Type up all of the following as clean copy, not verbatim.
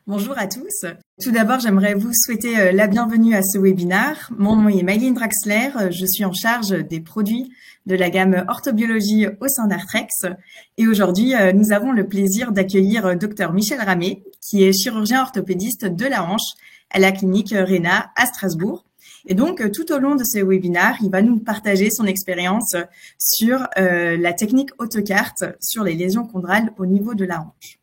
Bonjour à tous. Tout d'abord, j'aimerais vous souhaiter la bienvenue à ce webinaire. Mon nom est Maëline Draxler. Je suis en charge des produits de la gamme orthobiologie au sein d'Artrex. Et aujourd'hui, nous avons le plaisir d'accueillir Dr Michel Ramet, qui est chirurgien orthopédiste de la hanche à la clinique Réna à Strasbourg. Et donc, tout au long de ce webinaire, il va nous partager son expérience sur la technique AutoCart sur les lésions chondrales au niveau de la hanche.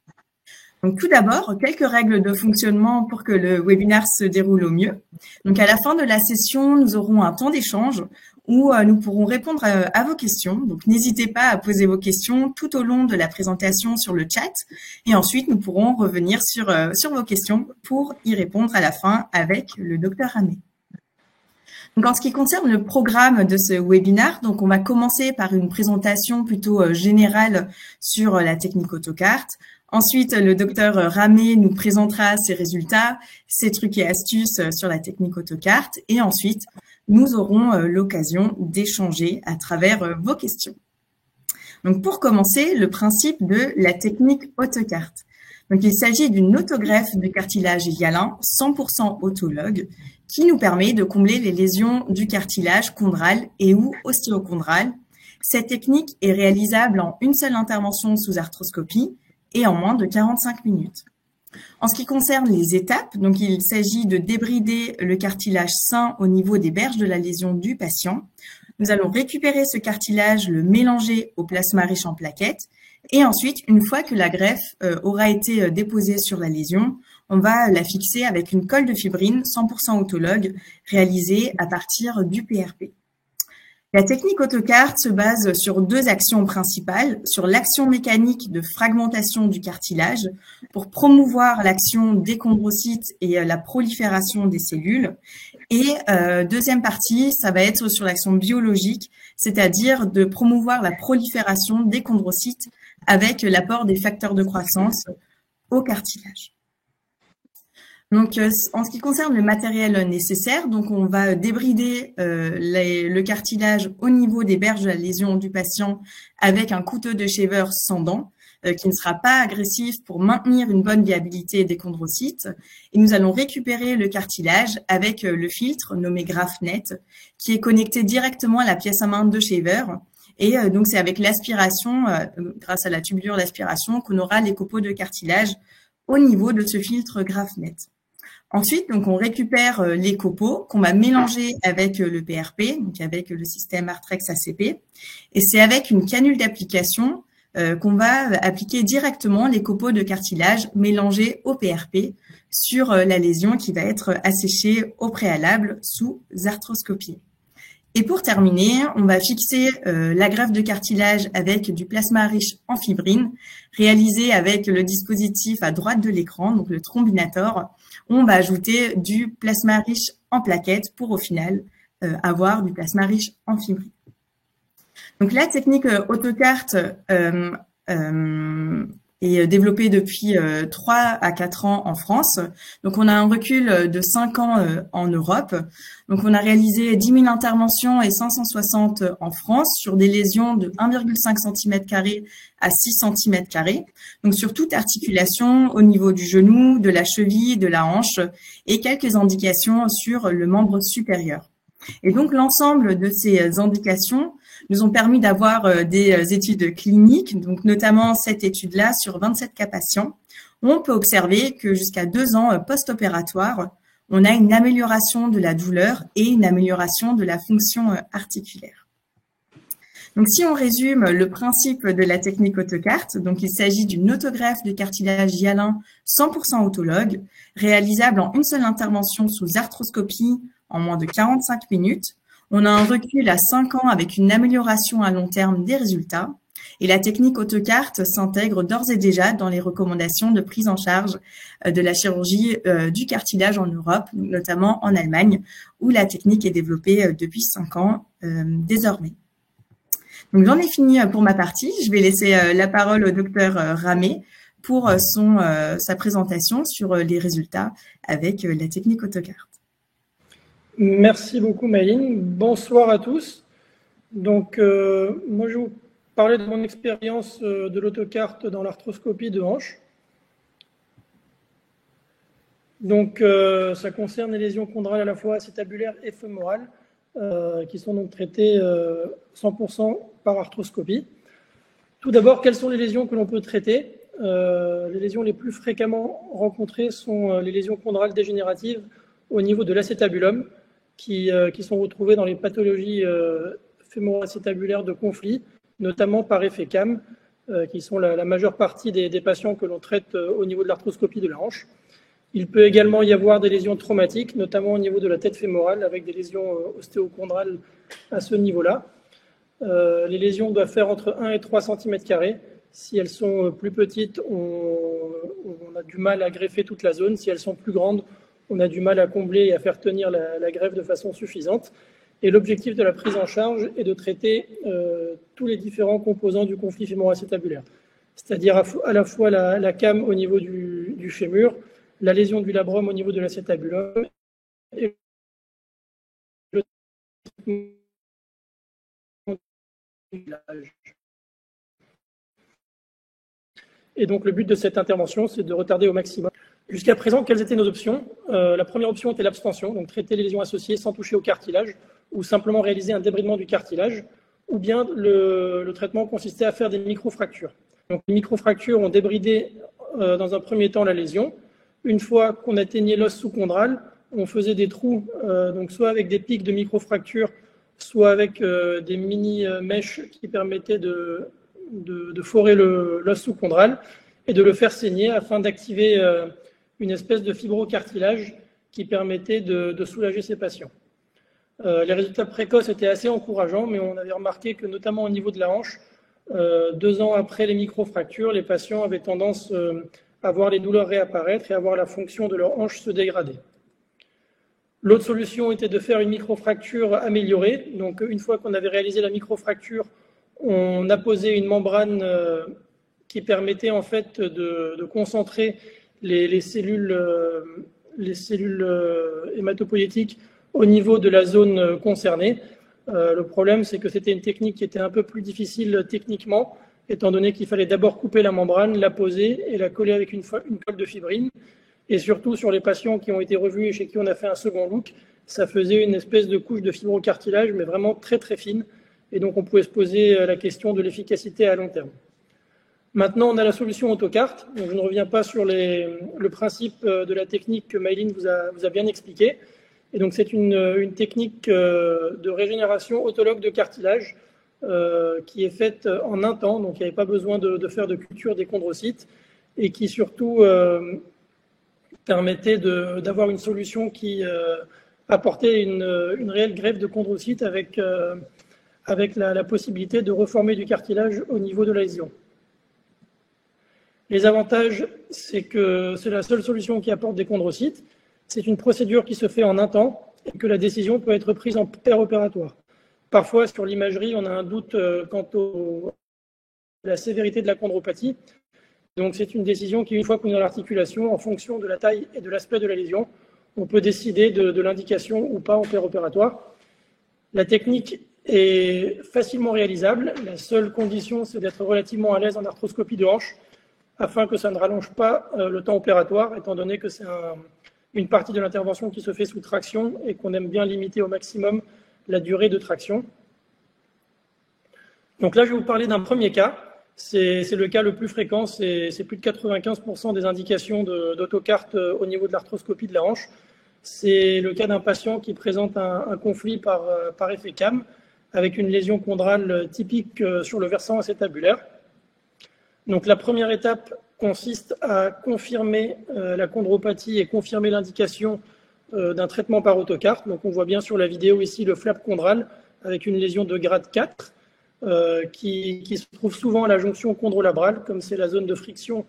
Donc, tout d'abord, quelques règles de fonctionnement pour que le webinaire se déroule au mieux. Donc, à la fin de la session, nous aurons un temps d'échange où nous pourrons répondre à vos questions. Donc, n'hésitez pas à poser vos questions tout au long de la présentation sur le chat. Et ensuite, nous pourrons revenir sur vos questions pour y répondre à la fin avec le docteur Ramet. Donc, en ce qui concerne le programme de ce webinaire, donc on va commencer par une présentation plutôt générale sur la technique AutoCart. Ensuite, le docteur Ramet nous présentera ses résultats, ses trucs et astuces sur la technique AutoCart. Et ensuite, nous aurons l'occasion d'échanger à travers vos questions. Donc, pour commencer, le principe de la technique AutoCart. Donc, il s'agit d'une autogreffe de cartilage hyalin 100% autologue qui nous permet de combler les lésions du cartilage chondral et ou ostéochondral. Cette technique est réalisable en une seule intervention sous arthroscopie et en moins de 45 minutes. En ce qui concerne les étapes, donc il s'agit de débrider le cartilage sain au niveau des berges de la lésion du patient. Nous allons récupérer ce cartilage, le mélanger au plasma riche en plaquettes et ensuite, une fois que la greffe aura été déposée sur la lésion, on va la fixer avec une colle de fibrine 100% autologue réalisée à partir du PRP. La technique AutoCart se base sur deux actions principales, sur l'action mécanique de fragmentation du cartilage pour promouvoir l'action des chondrocytes et la prolifération des cellules. Et deuxième partie, ça va être sur l'action biologique, c'est-à-dire de promouvoir la prolifération des chondrocytes avec l'apport des facteurs de croissance au cartilage. Donc, en ce qui concerne le matériel nécessaire, donc on va débrider le cartilage au niveau des berges de la lésion du patient avec un couteau de shaver sans dents qui ne sera pas agressif pour maintenir une bonne viabilité des chondrocytes. Et nous allons récupérer le cartilage avec le filtre nommé GraphNet qui est connecté directement à la pièce à main de shaver. Et donc, c'est avec l'aspiration, grâce à la tubulure d'aspiration, qu'on aura les copeaux de cartilage au niveau de ce filtre GraphNet. Ensuite, donc, on récupère les copeaux qu'on va mélanger avec le PRP, donc avec le système Artrex ACP. Et c'est avec une canule d'application qu'on va appliquer directement les copeaux de cartilage mélangés au PRP sur la lésion qui va être asséchée au préalable sous arthroscopie. Et pour terminer, on va fixer la greffe de cartilage avec du plasma riche en fibrine, réalisé avec le dispositif à droite de l'écran, donc le Thrombinator. On va ajouter du plasma riche en plaquettes pour au final avoir du plasma riche en fibrine. Donc la technique AutoCart est développée depuis 3 à 4 ans en France. Donc, on a un recul de 5 ans en Europe. Donc, on a réalisé 10 000 interventions et 560 en France sur des lésions de 1,5 cm² à 6 cm². Donc, sur toute articulation au niveau du genou, de la cheville, de la hanche et quelques indications sur le membre supérieur. Et donc, l'ensemble de ces indications nous ont permis d'avoir des études cliniques, donc notamment cette étude-là sur 27 cas patients, où on peut observer que jusqu'à 2 ans post-opératoire, on a une amélioration de la douleur et une amélioration de la fonction articulaire. Donc, si on résume le principe de la technique AutoCart, donc il s'agit d'une autogreffe de cartilage hyalin 100% autologue, réalisable en une seule intervention sous arthroscopie en moins de 45 minutes. On a un recul à 5 ans avec une amélioration à long terme des résultats. Et la technique AutoCart s'intègre d'ores et déjà dans les recommandations de prise en charge de la chirurgie du cartilage en Europe, notamment en Allemagne, où la technique est développée depuis 5 ans désormais. Donc, j'en ai fini pour ma partie. Je vais laisser la parole au docteur Ramet pour sa présentation sur les résultats avec la technique AutoCart. Merci beaucoup Maëline. Bonsoir à tous. Donc, moi je vais vous parler de mon expérience de l'AutoCart dans l'arthroscopie de hanche. Donc, ça concerne les lésions chondrales à la fois acétabulaires et fémorales, qui sont donc traitées 100% par arthroscopie. Tout d'abord, quelles sont les lésions que l'on peut traiter? Les lésions les plus fréquemment rencontrées sont les lésions chondrales dégénératives au niveau de l'acétabulum, qui sont retrouvées dans les pathologies fémoro-acétabulaires de conflit, notamment par effet CAM, qui sont la majeure partie des patients que l'on traite au niveau de l'arthroscopie de la hanche. Il peut également y avoir des lésions traumatiques, notamment au niveau de la tête fémorale, avec des lésions ostéochondrales à ce niveau-là. Les lésions doivent faire entre 1 et 3 cm². Si elles sont plus petites, on a du mal à greffer toute la zone. Si elles sont plus grandes, on a du mal à combler et à faire tenir la greffe de façon suffisante. Et l'objectif de la prise en charge est de traiter tous les différents composants du conflit fémoro-acétabulaire, c'est-à-dire à la fois la CAM au niveau du fémur, la lésion du labrum au niveau de l'acétabulum et le traitement du village. Et donc le but de cette intervention, c'est de retarder au maximum. Jusqu'à présent, quelles étaient nos options? La première option était l'abstention, donc traiter les lésions associées sans toucher au cartilage, ou simplement réaliser un débridement du cartilage, ou bien le traitement consistait à faire des microfractures. Donc les microfractures ont débridé dans un premier temps la lésion. Une fois qu'on atteignait l'os sous-chondral, on faisait des trous, donc soit avec des pics de microfracture, soit avec des mini-mèches qui permettaient de forer l'os sous-chondral et de le faire saigner afin d'activer une espèce de fibrocartilage qui permettait de soulager ces patients. Les résultats précoces étaient assez encourageants, mais on avait remarqué que notamment au niveau de la hanche, 2 ans après les microfractures, les patients avaient tendance à voir les douleurs réapparaître et à voir la fonction de leur hanche se dégrader. L'autre solution était de faire une microfracture améliorée. Donc, une fois qu'on avait réalisé la microfracture, on a posé une membrane qui permettait en fait de concentrer les cellules hématopoïétiques au niveau de la zone concernée. Le problème, c'est que c'était une technique qui était un peu plus difficile techniquement, étant donné qu'il fallait d'abord couper la membrane, la poser et la coller avec une colle de fibrine. Et surtout, sur les patients qui ont été revus et chez qui on a fait un second look, ça faisait une espèce de couche de fibrocartilage, mais vraiment très très fine. Et donc, on pouvait se poser la question de l'efficacité à long terme. Maintenant, on a la solution AutoCart. Donc, je ne reviens pas sur le principe de la technique que Maëlyn vous a bien expliqué. Et donc, c'est une technique de régénération autologue de cartilage qui est faite en un temps. Donc, il n'y avait pas besoin de faire de culture des chondrocytes et qui surtout permettait d'avoir une solution qui apportait une réelle greffe de chondrocytes avec la possibilité de reformer du cartilage au niveau de la lésion. Les avantages, c'est que c'est la seule solution qui apporte des chondrocytes. C'est une procédure qui se fait en un temps et que la décision peut être prise en préopératoire. Parfois, sur l'imagerie, on a un doute quant à la sévérité de la chondropathie. Donc, c'est une décision qui, une fois qu'on est dans l'articulation, en fonction de la taille et de l'aspect de la lésion, on peut décider de l'indication ou pas en préopératoire. La technique est facilement réalisable. La seule condition, c'est d'être relativement à l'aise en arthroscopie de hanche, afin que ça ne rallonge pas le temps opératoire, étant donné que c'est une partie de l'intervention qui se fait sous traction et qu'on aime bien limiter au maximum la durée de traction. Donc là, je vais vous parler d'un premier cas. C'est le cas le plus fréquent, c'est plus de 95% des indications d'AutoCart au niveau de l'arthroscopie de la hanche. C'est le cas d'un patient qui présente un conflit par effet CAM, avec une lésion chondrale typique sur le versant acétabulaire. Donc la première étape consiste à confirmer la chondropathie et confirmer l'indication d'un traitement par AutoCart. Donc on voit bien sur la vidéo ici le flap chondral avec une lésion de grade 4 qui se trouve souvent à la jonction chondrolabrale, comme c'est la zone de friction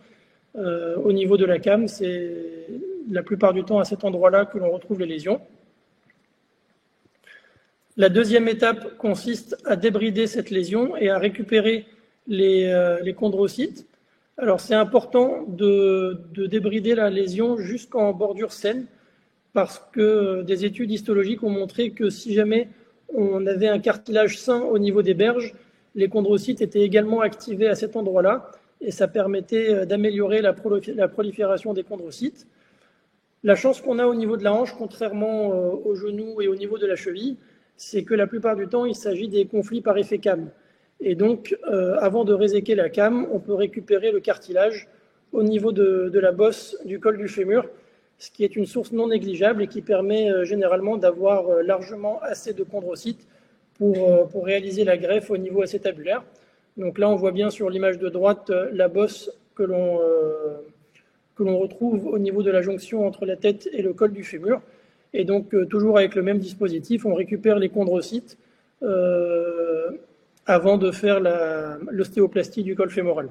au niveau de la CAM. C'est la plupart du temps à cet endroit-là que l'on retrouve les lésions. La deuxième étape consiste à débrider cette lésion et à récupérer les chondrocytes. Alors c'est important de débrider la lésion jusqu'en bordure saine parce que des études histologiques ont montré que si jamais on avait un cartilage sain au niveau des berges, les chondrocytes étaient également activés à cet endroit-là et ça permettait d'améliorer la prolifération des chondrocytes. La chance qu'on a au niveau de la hanche, contrairement au genou et au niveau de la cheville, c'est que la plupart du temps, il s'agit des conflits par effet cam. Et donc, avant de réséquer la cam, on peut récupérer le cartilage au niveau de la bosse du col du fémur, ce qui est une source non négligeable et qui permet généralement d'avoir largement assez de chondrocytes pour réaliser la greffe au niveau acétabulaire. Donc là, on voit bien sur l'image de droite la bosse que l'on retrouve au niveau de la jonction entre la tête et le col du fémur. Et donc, toujours avec le même dispositif, on récupère les chondrocytes avant de faire l'ostéoplastie du col fémoral.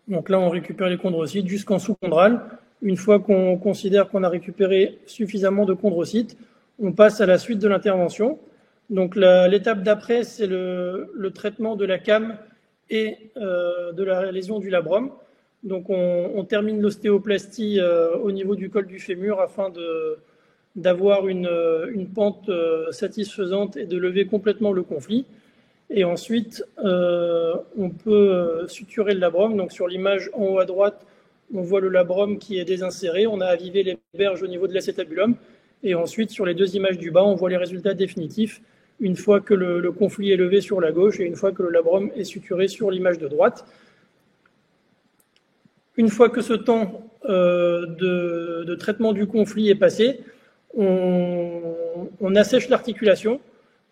Donc là, on récupère les chondrocytes jusqu'en sous-chondral. Une fois qu'on considère qu'on a récupéré suffisamment de chondrocytes, on passe à la suite de l'intervention. Donc l'étape d'après, c'est le traitement de la cam et de la lésion du labrum. Donc on termine l'ostéoplastie au niveau du col du fémur afin d'avoir une pente satisfaisante et de lever complètement le conflit. Et ensuite, on peut suturer le labrum. Donc sur l'image en haut à droite, on voit le labrum qui est désinséré. On a avivé les berges au niveau de l'acétabulum. Et ensuite, sur les deux images du bas, on voit les résultats définitifs une fois que le conflit est levé sur la gauche et une fois que le labrum est suturé sur l'image de droite. Une fois que ce temps de traitement du conflit est passé, on assèche l'articulation.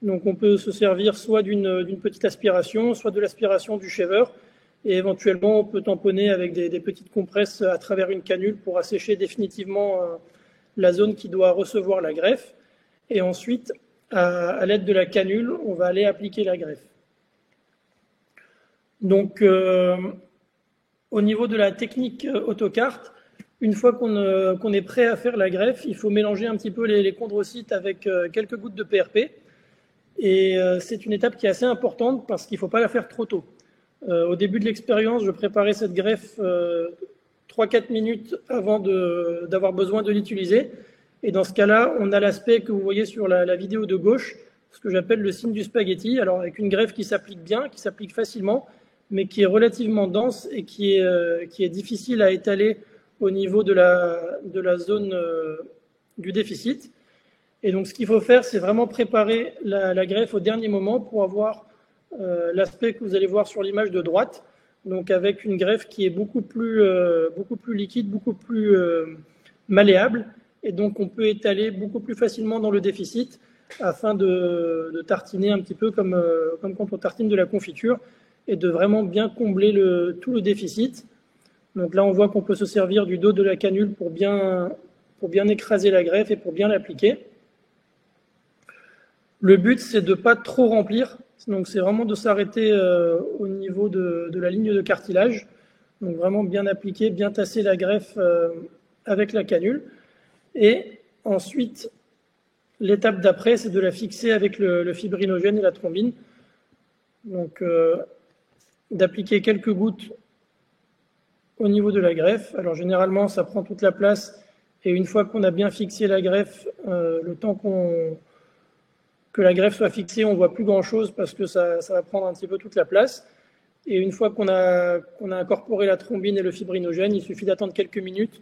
Donc on peut se servir soit d'une petite aspiration, soit de l'aspiration du shaver. Et éventuellement, on peut tamponner avec des petites compresses à travers une canule pour assécher définitivement la zone qui doit recevoir la greffe. Et ensuite, à l'aide de la canule, on va aller appliquer la greffe. Donc, au niveau de la technique autocarte, une fois qu'on est prêt à faire la greffe, il faut mélanger un petit peu les chondrocytes avec quelques gouttes de PRP. Et c'est une étape qui est assez importante parce qu'il ne faut pas la faire trop tôt. Au début de l'expérience, je préparais cette greffe 3-4 minutes avant d'avoir besoin de l'utiliser. Et dans ce cas-là, on a l'aspect que vous voyez sur la vidéo de gauche, ce que j'appelle le signe du spaghetti. Alors avec une greffe qui s'applique bien, qui s'applique facilement, mais qui est relativement dense et qui est difficile à étaler au niveau de la zone du déficit. Et donc, ce qu'il faut faire, c'est vraiment préparer la greffe au dernier moment pour avoir l'aspect que vous allez voir sur l'image de droite, donc avec une greffe qui est beaucoup plus liquide, beaucoup plus malléable, et donc on peut étaler beaucoup plus facilement dans le déficit afin de tartiner un petit peu comme quand on tartine de la confiture et de vraiment bien combler tout le déficit. Donc là, on voit qu'on peut se servir du dos de la canule pour bien écraser la greffe et pour bien l'appliquer. Le but, c'est de ne pas trop remplir. Donc, c'est vraiment de s'arrêter au niveau de la ligne de cartilage. Donc, vraiment bien appliquer, bien tasser la greffe avec la canule. Et ensuite, l'étape d'après, c'est de la fixer avec le fibrinogène et la thrombine. Donc, d'appliquer quelques gouttes au niveau de la greffe. Alors, généralement, ça prend toute la place. Et une fois qu'on a bien fixé la greffe, le temps que la greffe soit fixée, on ne voit plus grand-chose parce que ça va prendre un petit peu toute la place. Et une fois qu'on a incorporé la thrombine et le fibrinogène, il suffit d'attendre quelques minutes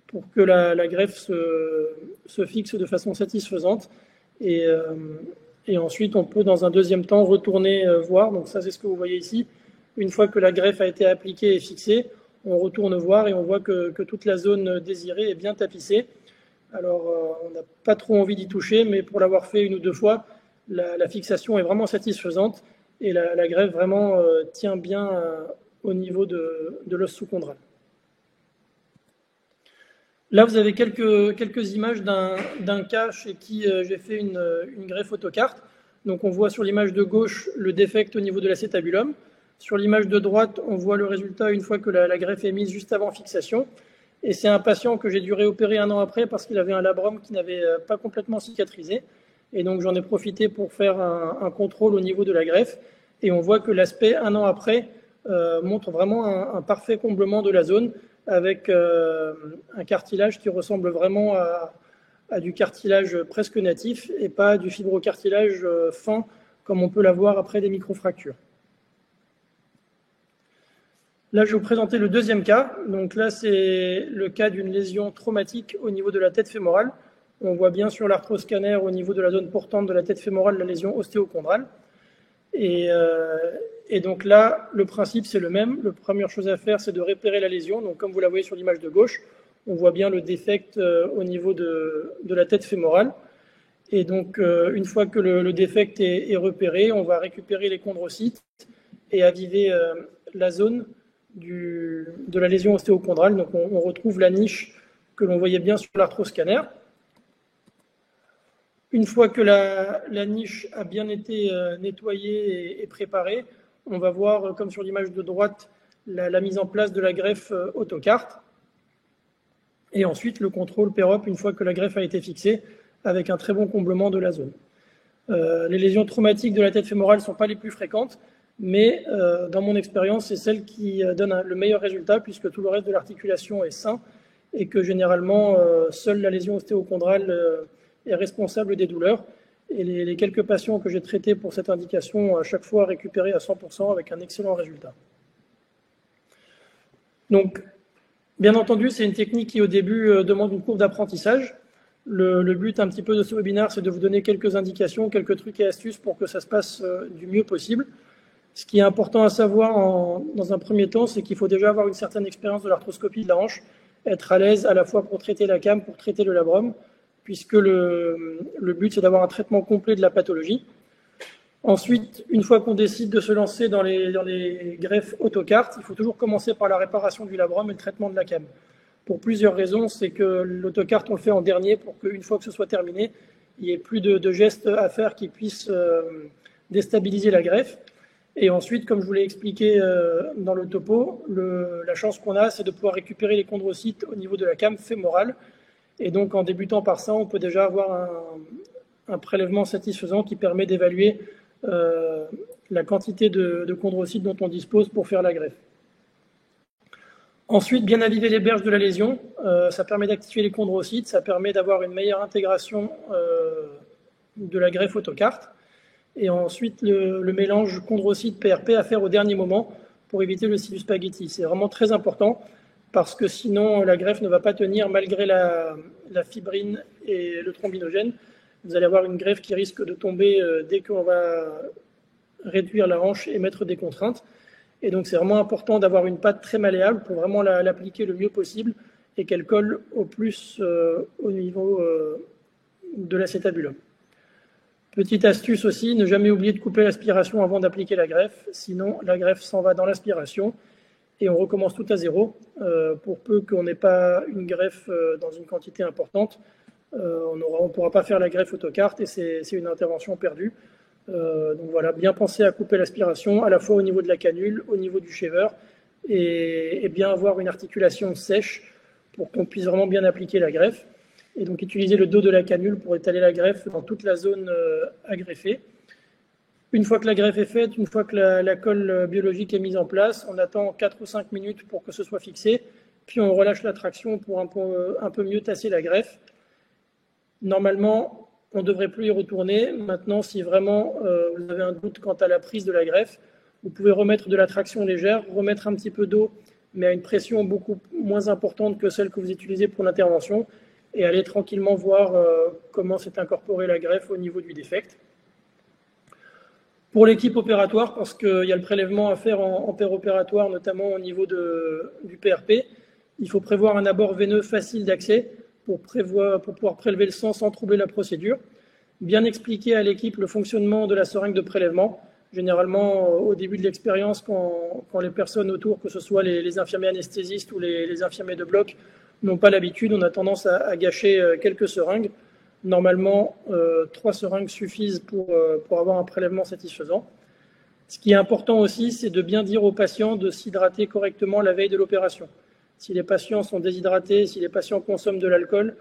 pour que la greffe se fixe de façon satisfaisante. Et ensuite, on peut, dans un deuxième temps, retourner voir. Donc ça, c'est ce que vous voyez ici. Une fois que la greffe a été appliquée et fixée, on retourne voir et on voit que toute la zone désirée est bien tapissée. Alors, on n'a pas trop envie d'y toucher, mais pour l'avoir fait une ou deux fois, la fixation est vraiment satisfaisante et la greffe vraiment tient bien au niveau de l'os sous-chondral. Là, vous avez quelques images d'un cas chez qui j'ai fait une greffe autocarte. Donc, on voit sur l'image de gauche le défect au niveau de l'acétabulum. Sur l'image de droite, on voit le résultat une fois que la greffe est mise juste avant fixation. Et c'est un patient que j'ai dû réopérer 1 an après parce qu'il avait un labrum qui n'avait pas complètement cicatrisé. Et donc, j'en ai profité pour faire un contrôle au niveau de la greffe. Et on voit que l'aspect 1 an après montre vraiment un parfait comblement de la zone avec un cartilage qui ressemble vraiment à du cartilage presque natif et pas du fibrocartilage fin comme on peut l'avoir après des microfractures. Là, je vais vous présenter le deuxième cas. Donc là, c'est le cas d'une lésion traumatique au niveau de la tête fémorale. On voit bien sur l'arthroscanner au niveau de la zone portante de la tête fémorale la lésion ostéochondrale. Et donc là, le principe, c'est le même. La première chose à faire, c'est de repérer la lésion. Donc comme vous la voyez sur l'image de gauche, on voit bien le défect au niveau de la tête fémorale. Et donc, une fois que le défect est repéré, on va récupérer les chondrocytes et aviver la zone de la lésion ostéochondrale. Donc, on retrouve la niche que l'on voyait bien sur l'arthroscanner. Une fois que la niche a bien été nettoyée et préparée, on va voir, comme sur l'image de droite, la mise en place de la greffe autocarte. Et ensuite, le contrôle PEROP, une fois que la greffe a été fixée, avec un très bon comblement de la zone. Les lésions traumatiques de la tête fémorale ne sont pas les plus fréquentes, mais dans mon expérience, c'est celle qui donne le meilleur résultat, puisque tout le reste de l'articulation est sain, et que généralement, seule la lésion ostéochondrale est responsable des douleurs. Et les quelques patients que j'ai traités pour cette indication ont à chaque fois récupéré à 100% avec un excellent résultat. Donc, bien entendu, c'est une technique qui, au début, demande une courbe d'apprentissage. Le but un petit peu de ce webinaire, c'est de vous donner quelques indications, quelques trucs et astuces pour que ça se passe du mieux possible. Ce qui est important à savoir dans un premier temps, c'est qu'il faut déjà avoir une certaine expérience de l'arthroscopie de la hanche, être à l'aise à la fois pour traiter la cam, pour traiter le labrum, puisque le but, c'est d'avoir un traitement complet de la pathologie. Ensuite, une fois qu'on décide de se lancer dans les greffes autocartes, il faut toujours commencer par la réparation du labrum et le traitement de la cam. Pour plusieurs raisons, c'est que l'autocarte, on le fait en dernier pour qu'une fois que ce soit terminé, il n'y ait plus de gestes à faire qui puissent déstabiliser la greffe. Et ensuite, comme je vous l'ai expliqué dans le topo, la chance qu'on a, c'est de pouvoir récupérer les chondrocytes au niveau de la cam fémorale. Et donc, en débutant par ça, on peut déjà avoir un prélèvement satisfaisant qui permet d'évaluer la quantité de chondrocytes dont on dispose pour faire la greffe. Ensuite, bien aviver les berges de la lésion, ça permet d'activer les chondrocytes, ça permet d'avoir une meilleure intégration de la greffe autocarte. Et ensuite, le mélange chondrocyte-PRP à faire au dernier moment pour éviter le sinus spaghetti. C'est vraiment très important parce que sinon, la greffe ne va pas tenir malgré la fibrine et le thrombinogène. Vous allez avoir une greffe qui risque de tomber dès qu'on va réduire la hanche et mettre des contraintes. Et donc, c'est vraiment important d'avoir une pâte très malléable pour vraiment l'appliquer le mieux possible et qu'elle colle au plus au niveau de l'acétabulum. Petite astuce aussi, ne jamais oublier de couper l'aspiration avant d'appliquer la greffe, sinon la greffe s'en va dans l'aspiration et on recommence tout à zéro. Pour peu qu'on n'ait pas une greffe dans une quantité importante, on ne pourra pas faire la greffe autocarte et c'est une intervention perdue. Donc voilà, bien penser à couper l'aspiration à la fois au niveau de la canule, au niveau du shaver et bien avoir une articulation sèche pour qu'on puisse vraiment bien appliquer la greffe. Et donc utiliser le dos de la canule pour étaler la greffe dans toute la zone à greffer. Une fois que la greffe est faite, une fois que la colle biologique est mise en place, on attend 4 ou 5 minutes pour que ce soit fixé, puis on relâche la traction pour un peu mieux tasser la greffe. Normalement, on ne devrait plus y retourner. Maintenant, si vraiment vous avez un doute quant à la prise de la greffe, vous pouvez remettre de la traction légère, remettre un petit peu d'eau, mais à une pression beaucoup moins importante que celle que vous utilisez pour l'intervention, et aller tranquillement voir comment s'est incorporée la greffe au niveau du défect. Pour l'équipe opératoire, parce qu'il y a le prélèvement à faire en péropératoire, notamment au niveau du PRP, il faut prévoir un abord veineux facile d'accès pour pouvoir prélever le sang sans troubler la procédure. Bien expliquer à l'équipe le fonctionnement de la seringue de prélèvement. Généralement, au début de l'expérience, quand les personnes autour, que ce soit les infirmiers anesthésistes ou les infirmiers de bloc, n'ont pas l'habitude, on a tendance à gâcher quelques seringues. Normalement, 3 seringues suffisent pour avoir un prélèvement satisfaisant. Ce qui est important aussi, c'est de bien dire aux patients de s'hydrater correctement la veille de l'opération. Si les patients sont déshydratés, si les patients consomment de l'alcool,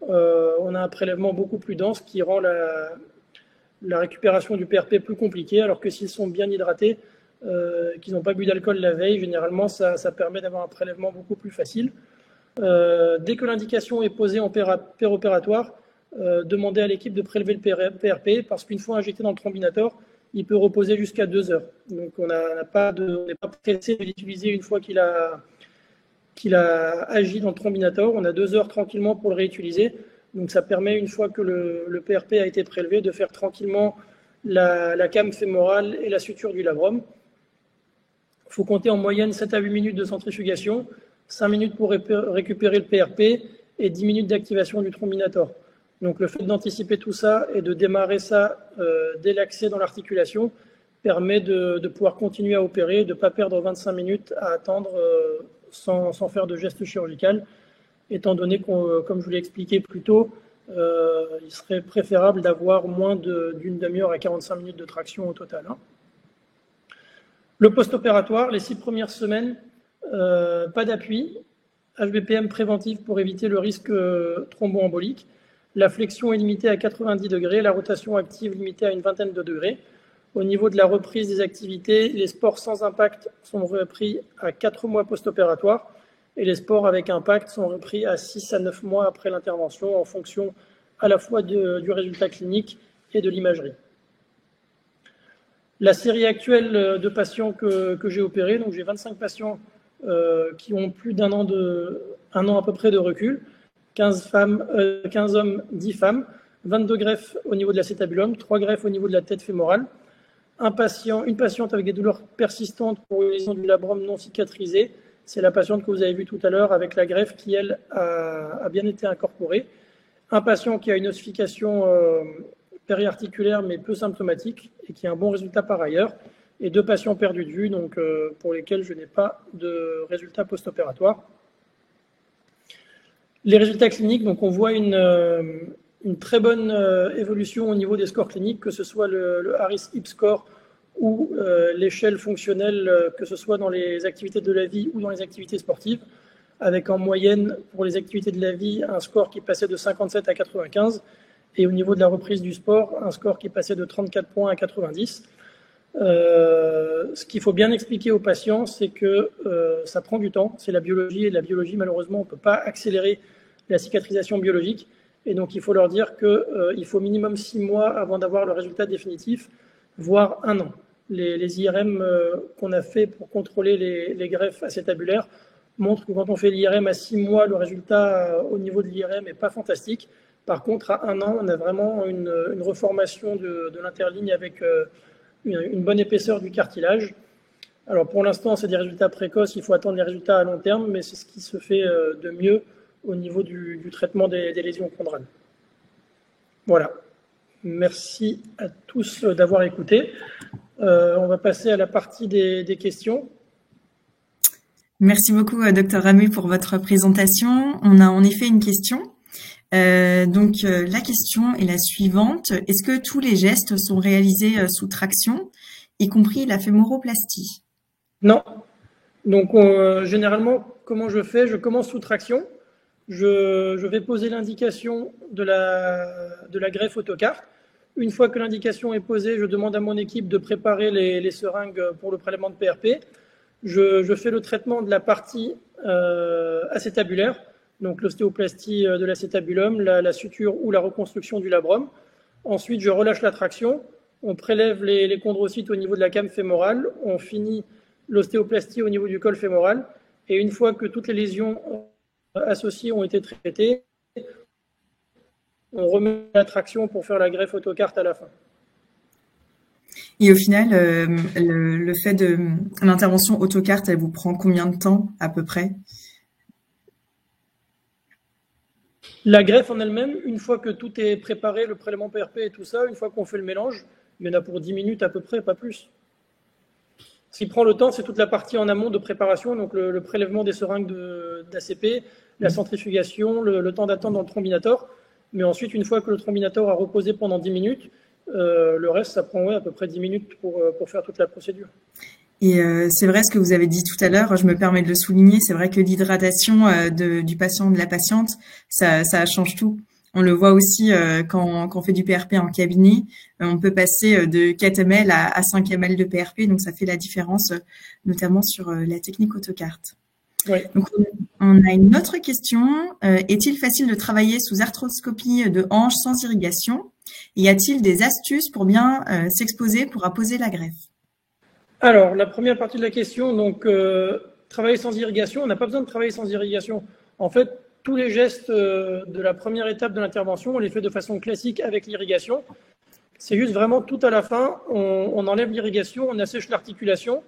on a un prélèvement beaucoup plus dense qui rend la récupération du PRP plus compliquée, alors que s'ils sont bien hydratés, qu'ils n'ont pas bu d'alcool la veille, généralement, ça permet d'avoir un prélèvement beaucoup plus facile. Dès que l'indication est posée en péropératoire, demandez à l'équipe de prélever le PRP parce qu'une fois injecté dans le thrombinator, il peut reposer jusqu'à 2 heures. Donc, on n'est pas pressé de l'utiliser une fois qu'il a agi dans le Trombinator. On a 2 heures tranquillement pour le réutiliser. Donc, ça permet, une fois que le PRP a été prélevé, de faire tranquillement la came fémorale et la suture du labrum. Il faut compter en moyenne 7 à 8 minutes de centrifugation, 5 minutes pour récupérer le PRP et 10 minutes d'activation du Trombinator. Donc, le fait d'anticiper tout ça et de démarrer ça dès l'accès dans l'articulation permet de pouvoir continuer à opérer, de ne pas perdre 25 minutes à attendre sans faire de geste chirurgical, étant donné comme je vous l'ai expliqué plus tôt, il serait préférable d'avoir moins d'une demi-heure à 45 minutes de traction au total. Le post-opératoire, les 6 premières semaines, pas d'appui, HBPM préventif pour éviter le risque thromboembolique. La flexion est limitée à 90 degrés, la rotation active limitée à une vingtaine de degrés. Au niveau de la reprise des activités, les sports sans impact sont repris à 4 mois post-opératoire et les sports avec impact sont repris à 6 à 9 mois après l'intervention en fonction à la fois du résultat clinique et de l'imagerie. La série actuelle de patients que j'ai opérés, donc j'ai 25 patients qui ont plus d'un an, un an à peu près de recul, 15 hommes, 10 femmes, 22 greffes au niveau de l'acétabulum, 3 greffes au niveau de la tête fémorale, une patiente avec des douleurs persistantes pour une lésion du labrum non cicatrisée. C'est la patiente que vous avez vue tout à l'heure avec la greffe qui, elle, a bien été incorporée. Un patient qui a une ossification périarticulaire mais peu symptomatique et qui a un bon résultat par ailleurs. Et 2 patients perdus de vue, donc pour lesquels je n'ai pas de résultat post-opératoire. Les résultats cliniques, donc on voit une très bonne évolution au niveau des scores cliniques, que ce soit le Harris-Hip score ou l'échelle fonctionnelle, que ce soit dans les activités de la vie ou dans les activités sportives, avec en moyenne pour les activités de la vie un score qui passait de 57 à 95 et au niveau de la reprise du sport un score qui passait de 34 points à 90. Ce qu'il faut bien expliquer aux patients, c'est que ça prend du temps, c'est la biologie, et la biologie, malheureusement, on ne peut pas accélérer la cicatrisation biologique, et donc il faut leur dire qu'il faut minimum 6 mois avant d'avoir le résultat définitif, voire 1 an. Les IRM qu'on a fait pour contrôler les greffes acétabulaires montrent que quand on fait l'IRM à 6 mois, le résultat au niveau de l'IRM n'est pas fantastique. Par contre, à 1 an, on a vraiment une reformation de l'interligne avec une bonne épaisseur du cartilage. Alors pour l'instant, c'est des résultats précoces, il faut attendre les résultats à long terme, mais c'est ce qui se fait de mieux au niveau du traitement des lésions chondrales. Voilà. Merci à tous d'avoir écouté. On va passer à la partie des questions. Merci beaucoup, Dr Ramu, pour votre présentation. On a en effet une question. La question est la suivante. Est-ce que tous les gestes sont réalisés sous traction, y compris la fémoroplastie? Non. Donc, généralement, comment je fais? Je commence sous traction. Je vais poser l'indication de la greffe autocarte. Une fois que l'indication est posée, je demande à mon équipe de préparer les seringues pour le prélèvement de PRP. Je fais le traitement de la partie acétabulaire, donc l'ostéoplastie de l'acétabulum, la suture ou la reconstruction du labrum. Ensuite, je relâche la traction. On prélève les chondrocytes au niveau de la came fémorale. On finit l'ostéoplastie au niveau du col fémoral. Et une fois que toutes les lésions associées ont été traitées, on remet la traction pour faire la greffe autocarte à la fin. Et au final, le fait de l'intervention autocarte, elle vous prend combien de temps à peu près? La greffe en elle-même, une fois que tout est préparé, le prélèvement PRP et tout ça, une fois qu'on fait le mélange, il y en a pour 10 minutes à peu près, pas plus. Ce qui prend le temps, c'est toute la partie en amont de préparation, donc le prélèvement des seringues d'ACP, la centrifugation, le temps d'attente dans le trombinator. Mais ensuite, une fois que le trombinator a reposé pendant 10 minutes, le reste, ça prend à peu près 10 minutes pour faire toute la procédure. Et c'est vrai ce que vous avez dit tout à l'heure, je me permets de le souligner, c'est vrai que l'hydratation du patient, de la patiente, ça change tout. On le voit aussi quand on fait du PRP en cabinet, on peut passer de 4 ml à 5 ml de PRP, donc ça fait la différence, notamment sur la technique autocarte. Oui. Donc, on a une autre question. Est-il facile de travailler sous arthroscopie de hanche sans irrigation? Y a-t-il des astuces pour bien s'exposer pour apposer la greffe? Alors, la première partie de la question, donc travailler sans irrigation, on n'a pas besoin de travailler sans irrigation. En fait, tous les gestes de la première étape de l'intervention, on les fait de façon classique avec l'irrigation. C'est juste vraiment tout à la fin, on enlève l'irrigation, on assèche l'articulation,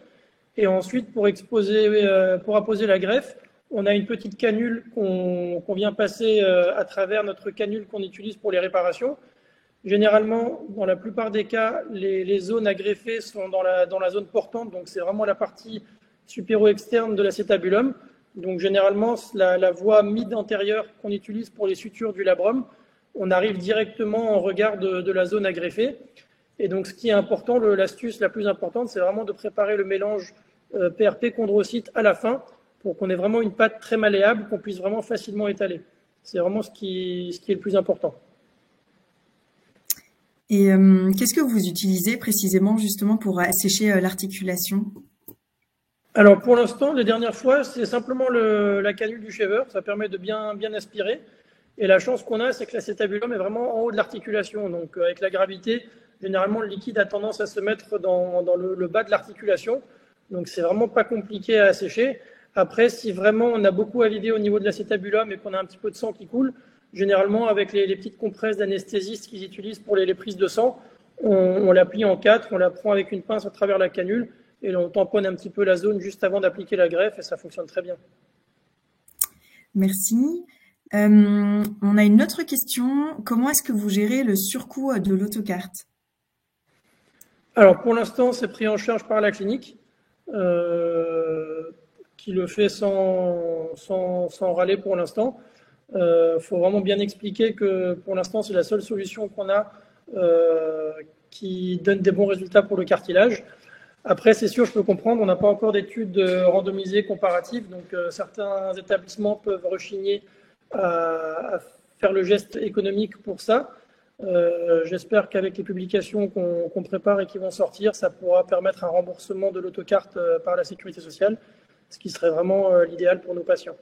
et ensuite pour apposer la greffe, on a une petite canule qu'on vient passer à travers notre canule qu'on utilise pour les réparations. Généralement, dans la plupart des cas, les zones à greffer sont dans la zone portante, donc c'est vraiment la partie supéro-externe de l'acétabulum. Donc généralement, la voie mid-antérieure qu'on utilise pour les sutures du labrum, on arrive directement en regard de la zone à greffer. Et donc ce qui est important, l'astuce la plus importante, c'est vraiment de préparer le mélange PRP chondrocyte à la fin pour qu'on ait vraiment une pâte très malléable, qu'on puisse vraiment facilement étaler. C'est vraiment ce qui est le plus important. Et qu'est-ce que vous utilisez précisément justement pour assécher l'articulation? Alors pour l'instant, les dernières fois, c'est simplement la canule du shaver. Ça permet de bien aspirer. Et la chance qu'on a, c'est que l'acétabulum est vraiment en haut de l'articulation. Donc avec la gravité, généralement le liquide a tendance à se mettre dans le bas de l'articulation. Donc c'est vraiment pas compliqué à assécher. Après, si vraiment on a beaucoup à vider au niveau de l'acétabulum et qu'on a un petit peu de sang qui coule, généralement avec les petites compresses d'anesthésistes qu'ils utilisent pour les prises de sang, on la plie en quatre, on la prend avec une pince à travers la canule et on tamponne un petit peu la zone juste avant d'appliquer la greffe et ça fonctionne très bien. Merci. On a une autre question. Comment est-ce que vous gérez le surcoût de l'autocarte? Alors pour l'instant, c'est pris en charge par la clinique qui le fait sans râler pour l'instant. Faut vraiment bien expliquer que pour l'instant, c'est la seule solution qu'on a qui donne des bons résultats pour le cartilage. Après, c'est sûr, je peux comprendre, on n'a pas encore d'études randomisées comparatives, donc certains établissements peuvent rechigner à faire le geste économique pour ça. J'espère qu'avec les publications qu'on prépare et qui vont sortir, ça pourra permettre un remboursement de l'autocarte par la sécurité sociale, ce qui serait vraiment l'idéal pour nos patients.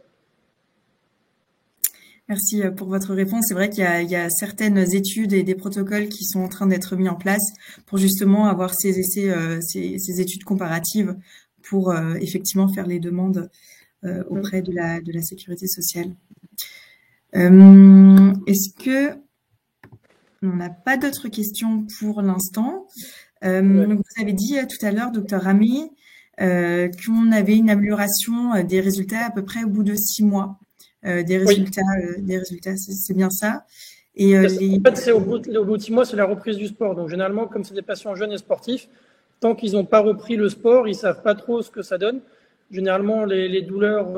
Merci pour votre réponse. C'est vrai qu'il y a certaines études et des protocoles qui sont en train d'être mis en place pour justement avoir ces essais, ces études comparatives pour effectivement faire les demandes auprès de la sécurité sociale. Est-ce que on n'a pas d'autres questions pour l'instant? Donc vous avez dit tout à l'heure, docteur Rami, qu'on avait une amélioration des résultats à peu près au bout de 6 mois. Des résultats, c'est bien ça. Et en fait, c'est au bout de 6 mois, c'est la reprise du sport. Donc généralement, comme c'est des patients jeunes et sportifs, tant qu'ils n'ont pas repris le sport, ils savent pas trop ce que ça donne. Généralement, les douleurs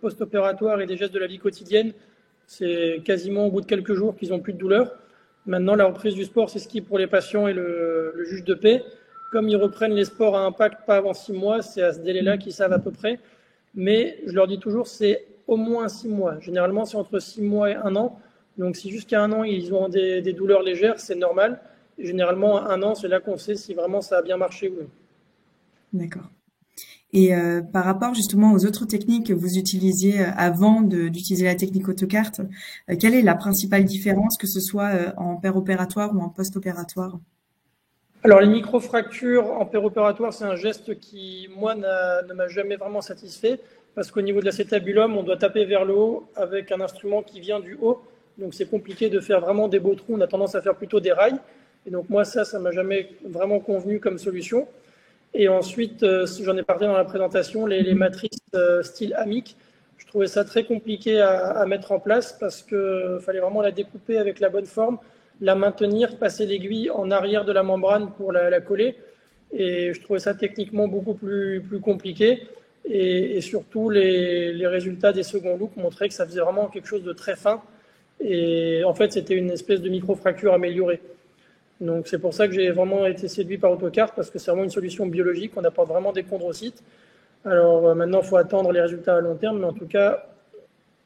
post-opératoires et des gestes de la vie quotidienne, c'est quasiment au bout de quelques jours qu'ils n'ont plus de douleurs. Maintenant, la reprise du sport, c'est ce qui pour les patients et le juge de paix. Comme ils reprennent les sports à impact pas avant 6 mois, c'est à ce délai-là qu'ils savent à peu près. Mais je leur dis toujours, c'est au moins 6 mois. Généralement, c'est entre 6 mois et 1 an. Donc, si jusqu'à 1 an, ils ont des douleurs légères, c'est normal. Et généralement, à 1 an, c'est là qu'on sait si vraiment ça a bien marché ou non. D'accord. Et par rapport justement aux autres techniques que vous utilisiez avant d'utiliser la technique autocarte, quelle est la principale différence, que ce soit en péropératoire ou en post-opératoire? Alors, les microfractures en péropératoire, c'est un geste qui, moi, ne m'a jamais vraiment satisfait parce qu'au niveau de l'acétabulum, on doit taper vers le haut avec un instrument qui vient du haut. Donc, c'est compliqué de faire vraiment des beaux trous. On a tendance à faire plutôt des rails. Et donc, moi, ça m'a jamais vraiment convenu comme solution. Et ensuite, j'en ai parlé dans la présentation, les matrices style amique. Je trouvais ça très compliqué à mettre en place parce qu'il fallait vraiment la découper avec la bonne forme, la maintenir, passer l'aiguille en arrière de la membrane pour la coller. Et je trouvais ça techniquement beaucoup plus compliqué. Et surtout, les résultats des second looks montraient que ça faisait vraiment quelque chose de très fin. Et en fait, c'était une espèce de microfracture améliorée. Donc c'est pour ça que j'ai vraiment été séduit par AutoCart, parce que c'est vraiment une solution biologique, on apporte vraiment des chondrocytes. Alors maintenant, il faut attendre les résultats à long terme, mais en tout cas,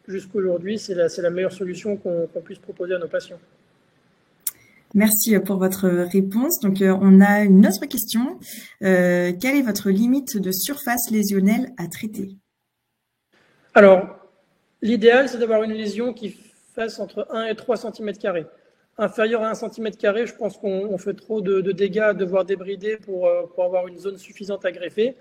jusqu'aujourd'hui, c'est la meilleure solution qu'on puisse proposer à nos patients. Merci pour votre réponse. Donc on a une autre question. Quelle est votre limite de surface lésionnelle à traiter? Alors, l'idéal, c'est d'avoir une lésion qui fasse entre 1 et 3 cm². inférieur à 1 cm², je pense qu'on fait trop de dégâts à devoir débrider pour avoir une zone suffisante à greffer.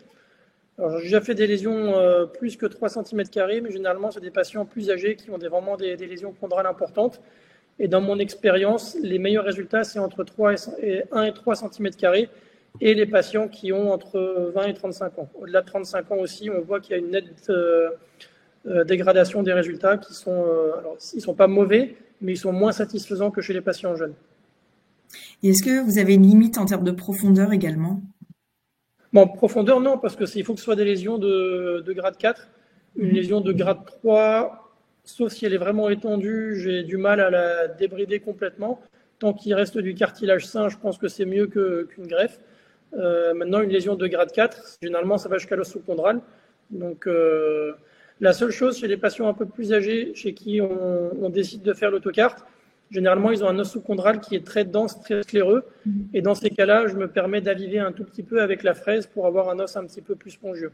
J'ai déjà fait des lésions plus que 3 cm², mais généralement, c'est des patients plus âgés qui ont vraiment des lésions chondrales importantes. Et dans mon expérience, les meilleurs résultats, c'est entre 1 et 3 cm², et les patients qui ont entre 20 et 35 ans. Au-delà de 35 ans aussi, on voit qu'il y a une nette dégradation des résultats qui sont, alors, ils sont pas mauvais, mais ils sont moins satisfaisants que chez les patients jeunes. Et est-ce que vous avez une limite en termes de profondeur également? Bon, profondeur, non, parce il faut que ce soit des lésions de grade 4. Une lésion de grade 3, sauf si elle est vraiment étendue, j'ai du mal à la débrider complètement. Tant qu'il reste du cartilage sain, je pense que c'est mieux qu'une greffe. Maintenant, une lésion de grade 4, généralement, ça va jusqu'à l'os sous-chondral. Donc, la seule chose chez les patients un peu plus âgés, chez qui on décide de faire l'autocarte, généralement, ils ont un os sous-chondral qui est très dense, très scléreux. Et dans ces cas-là, je me permets d'aviver un tout petit peu avec la fraise pour avoir un os un petit peu plus spongieux.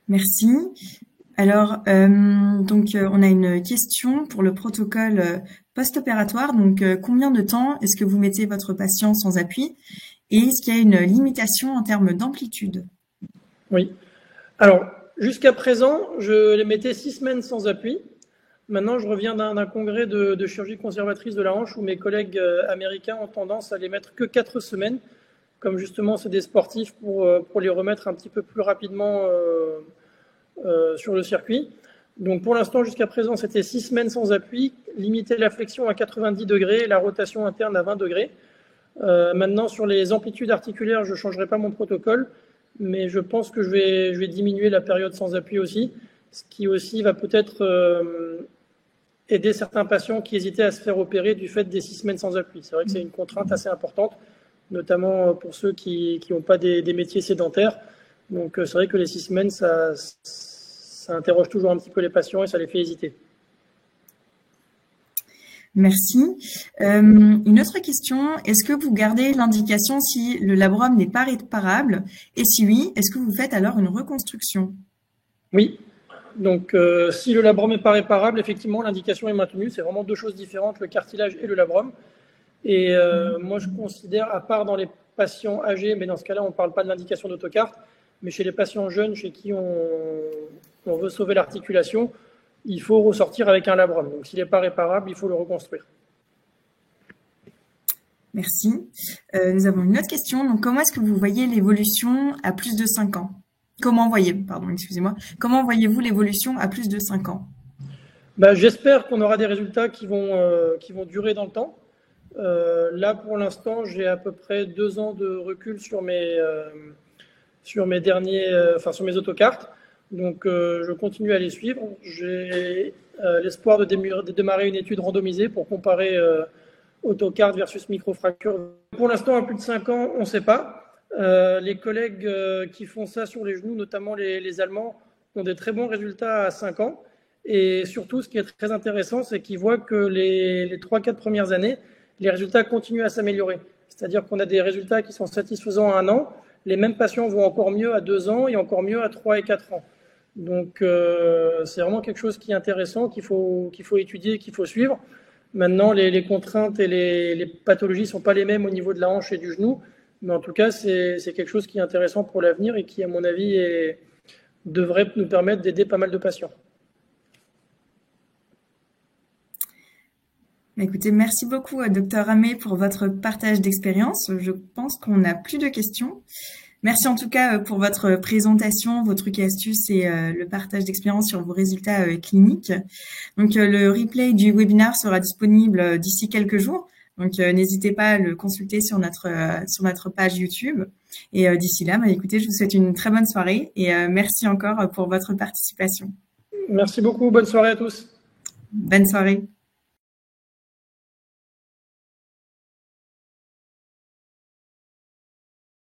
Merci. Alors, on a une question pour le protocole post-opératoire. Donc, combien de temps est-ce que vous mettez votre patient sans appui? Et est-ce qu'il y a une limitation en termes d'amplitude? Oui. Alors, jusqu'à présent, je les mettais 6 semaines sans appui. Maintenant, je reviens d'un congrès de chirurgie conservatrice de la hanche où mes collègues américains ont tendance à les mettre que 4 semaines, comme justement c'est des sportifs pour les remettre un petit peu plus rapidement sur le circuit. Donc pour l'instant, jusqu'à présent, c'était 6 semaines sans appui, limiter la flexion à 90 degrés et la rotation interne à 20 degrés. Maintenant, sur les amplitudes articulaires, je ne changerai pas mon protocole, mais je pense que je vais diminuer la période sans appui aussi, ce qui aussi va peut-être aider certains patients qui hésitaient à se faire opérer du fait des 6 semaines sans appui. C'est vrai que c'est une contrainte assez importante, notamment pour ceux qui n'ont pas des métiers sédentaires. Donc c'est vrai que les 6 semaines, ça interroge toujours un petit peu les patients et ça les fait hésiter. Merci. Une autre question, est-ce que vous gardez l'indication si le labrum n'est pas réparable? Et si oui, est-ce que vous faites alors une reconstruction? Oui. Donc, si le labrum n'est pas réparable, effectivement, l'indication est maintenue. C'est vraiment deux choses différentes, le cartilage et le labrum. Et moi, je considère, à part dans les patients âgés, mais dans ce cas-là, on ne parle pas de l'indication d'autocarte, mais chez les patients jeunes, chez qui on veut sauver l'articulation, il faut ressortir avec un labrum. Donc, s'il n'est pas réparable, il faut le reconstruire. Merci. Nous avons une autre question. Donc, comment est-ce que vous voyez l'évolution à plus de 5 ans? Comment voyez-vous l'évolution à plus de 5 ans? J'espère qu'on aura des résultats qui vont durer dans le temps. Là, pour l'instant, j'ai à peu près 2 ans de recul sur mes autocartes. Donc, je continue à les suivre. J'ai l'espoir de démarrer une étude randomisée pour comparer autocarte versus microfracture. Pour l'instant, à plus de 5 ans, on ne sait pas. Les collègues qui font ça sur les genoux, notamment les Allemands, ont des très bons résultats à 5 ans. Et surtout, ce qui est très intéressant, c'est qu'ils voient que les 3-4 premières années, les résultats continuent à s'améliorer. C'est-à-dire qu'on a des résultats qui sont satisfaisants à 1 an. Les mêmes patients vont encore mieux à 2 ans et encore mieux à 3 et 4 ans. Donc, c'est vraiment quelque chose qui est intéressant, qu'il faut étudier, qu'il faut suivre. Maintenant, les contraintes et les pathologies ne sont pas les mêmes au niveau de la hanche et du genou. Mais en tout cas, c'est quelque chose qui est intéressant pour l'avenir et qui, à mon avis, devrait nous permettre d'aider pas mal de patients. Écoutez, merci beaucoup, Dr Amé, pour votre partage d'expérience. Je pense qu'on n'a plus de questions. Merci en tout cas pour votre présentation, vos trucs et astuces et le partage d'expérience sur vos résultats cliniques. Donc, le replay du webinaire sera disponible d'ici quelques jours. Donc, n'hésitez pas à le consulter sur notre page YouTube. Et d'ici là, écoutez, je vous souhaite une très bonne soirée et merci encore pour votre participation. Merci beaucoup. Bonne soirée à tous. Bonne soirée.